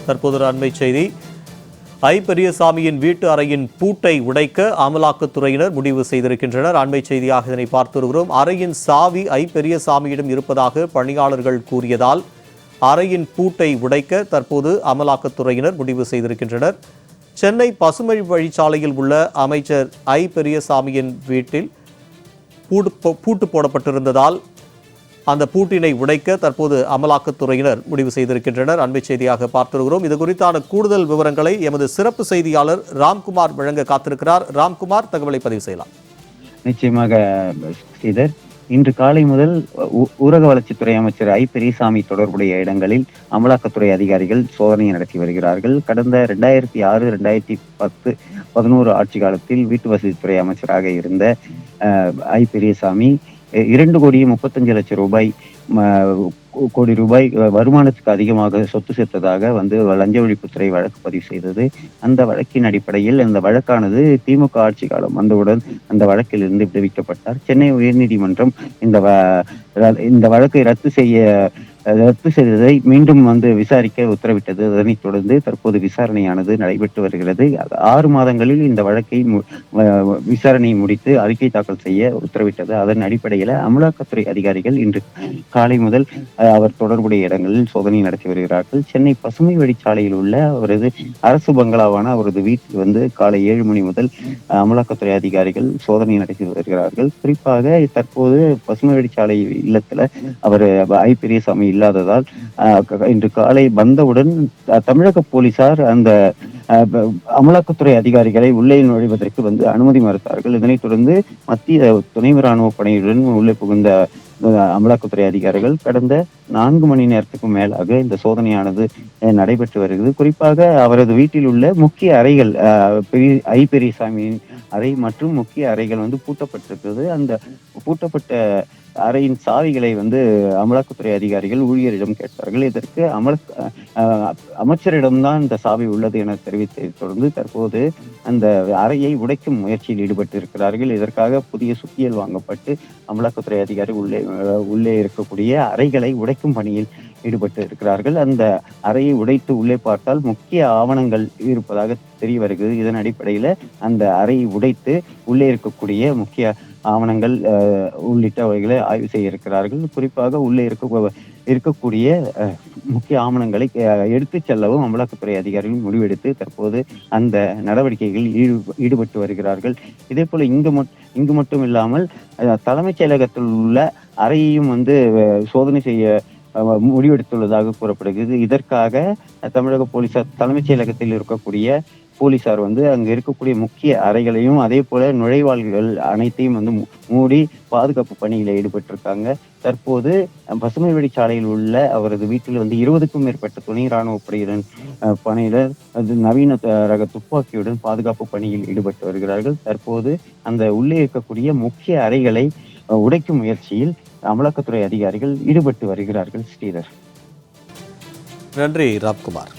தற்போது ஒரு அண்மை செய்தி. ஐ பெரியசாமியின் வீட்டு அறையின் பூட்டை உடைக்க அமலாக்கத்துறையினர் முடிவு செய்திருக்கின்றனர். அண்மை செய்தியாக இதனை பார்த்து வருகிறோம். அறையின் சாவி ஐ பெரியசாமியிடம் இருப்பதாக பணியாளர்கள் கூறியதால் அறையின் பூட்டை உடைக்க தற்போது அமலாக்கத்துறையினர் முடிவு செய்திருக்கின்றனர். சென்னை பசுமை வழிச்சாலையில் உள்ள அமைச்சர் ஐ பெரியசாமியின் வீட்டில் பூட்டு போடப்பட்டிருந்ததால் அந்த பூட்டினை உடைக்க தற்போது அமலாக்கத்துறையினர் முடிவு செய்திருக்கின்றனர். அண்மை செய்தியாக பார்த்திருக்கிறோம். இது குறித்தான கூடுதல் விவரங்களை எமது சிறப்பு செய்தியாளர் ராம்குமார் வழங்க காத்திருக்கிறார். ராம்குமார், தகவலை பதிவு செய்யலாம். நிச்சயமாக ஸ்ரீதர், இன்று காலை முதல் ஊரக வளர்ச்சித்துறை அமைச்சர் ஐ பெரியசாமி தொடர்புடைய இடங்களில் அமலாக்கத்துறை அதிகாரிகள் சோதனை நடத்தி வருகிறார்கள். கடந்த 2006, 2010, 2011 ஆட்சி காலத்தில் வீட்டு வசதித்துறை அமைச்சராக இருந்த ஐ பெரியசாமி 2,35,00,000 கோடி ரூபாய் வருமானத்துக்கு அதிகமாக சொத்து சேர்த்ததாக லஞ்ச ஒழிப்புத்துறை வழக்கு பதிவு செய்தது. அந்த வழக்கின் அடிப்படையில் அந்த வழக்கானது திமுக ஆட்சி காலம் வந்தவுடன் அந்த வழக்கில் இருந்து விடுவிக்கப்பட்டார். சென்னை உயர்நீதிமன்றம் இந்த வழக்கை ரத்து செய்ததை மீண்டும் விசாரிக்க உத்தரவிட்டது. அதனைத் தொடர்ந்து தற்போது விசாரணையானது நடைபெற்று வருகிறது. 6 மாதங்களில் இந்த வழக்கை விசாரணை முடித்து அறிக்கை தாக்கல் செய்ய உத்தரவிட்டது. அதன் அடிப்படையில் அமலாக்கத்துறை அதிகாரிகள் இன்று காலை முதல் அவர் தொடர்புடைய இடங்களில் சோதனை நடத்தி வருகிறார்கள். சென்னை பசுமை வழிச்சாலையில் உள்ள அவரது அரசு பங்களாவான அவரது வீட்டில் காலை 7 மணி முதல் அமலாக்கத்துறை அதிகாரிகள் சோதனை நடத்தி வருகிறார்கள். குறிப்பாக தற்போது பசுமை வழிச்சாலை இல்லத்துல அவர் ஐ பெரியசாமி இல்லாததால் இன்று காலை வந்தவுடன் தமிழக போலீசார் அந்த அமலாக்கத்துறை அதிகாரிகளை உள்ளே நுழைவதற்கு அனுமதி மறுத்தார்கள். இதனைத் தொடர்ந்து மத்திய துணை ராணுவ படையுடன் உள்ளே புகுந்த அமலாக்கத்துறை அதிகாரிகள் கடந்த 4 மணி நேரத்துக்கும் மேலாக இந்த சோதனையானது நடைபெற்று வருகிறது. குறிப்பாக அவரது வீட்டில் உள்ள முக்கிய அறைகள், ஐ பெரியசாமியின் அறை மற்றும் முக்கிய அறைகள் பூட்டப்பட்டிருக்கிறது. அந்த பூட்டப்பட்ட அறையின் சாவிகளை அமலாக்கத்துறை அதிகாரிகள் ஊழியரிடம் கேட்டார்கள். இதற்கு அமைச்சரிடம்தான் இந்த சாவி உள்ளது என தெரிவித்ததை தொடர்ந்து தற்போது அந்த அறையை உடைக்கும் முயற்சியில் ஈடுபட்டு இருக்கிறார்கள். இதற்காக புதிய சுத்தியல் வாங்கப்பட்டு அமலாக்கத்துறை அதிகாரிகள் உள்ளே இருக்கக்கூடிய அறைகளை உடைக்கும் பணியில் ஈடுபட்டு இருக்கிறார்கள். அந்த அறையை உடைத்து உள்ளே பார்த்தால் முக்கிய ஆவணங்கள் இருப்பதாக தெரிய வருகிறது. இதன் அடிப்படையில அந்த அறையை உடைத்து உள்ளே இருக்கக்கூடிய முக்கிய ஆவணங்கள் உள்ளிட்டவைகளை ஆய்வு செய்ய இருக்கிறார்கள். குறிப்பாக உள்ளே இருக்கக்கூடிய முக்கிய ஆவணங்களை எடுத்துச் செல்லவும் அமலாக்கத்துறை அதிகாரிகள் முடிவெடுத்து தற்போது அந்த நடவடிக்கைகளில் ஈடுபட்டு வருகிறார்கள். இதே போல இங்கு மட்டும் இல்லாமல் தலைமைச் செயலகத்தில் உள்ள அறையையும் சோதனை செய்ய முடிவெடுத்துள்ளதாக கூறப்படுகிறது. இதற்காக தமிழக போலீசார் தலைமைச் செயலகத்தில் இருக்கக்கூடிய போலீசார் அங்க இருக்கக்கூடிய முக்கிய அறைகளையும் அதே போல நுழைவாள்கள் அனைத்தையும் மூடி பாதுகாப்பு பணியில ஈடுபட்டிருக்காங்க. தற்போது பசுமை வழிச்சாலையில் உள்ள அவரது வீட்டில் 20க்கும் மேற்பட்ட துணை ராணுவ படையினர் நவீன ரக துப்பாக்கியுடன் பாதுகாப்பு பணியில் ஈடுபட்டு வருகிறார்கள். தற்போது அந்த உள்ளே இருக்கக்கூடிய முக்கிய அறைகளை உடைக்கும் முயற்சியில் அமலாக்கத்துறை அதிகாரிகள் ஈடுபட்டு வருகிறார்கள். ஸ்ரீதர், நன்றி ராம்குமார்.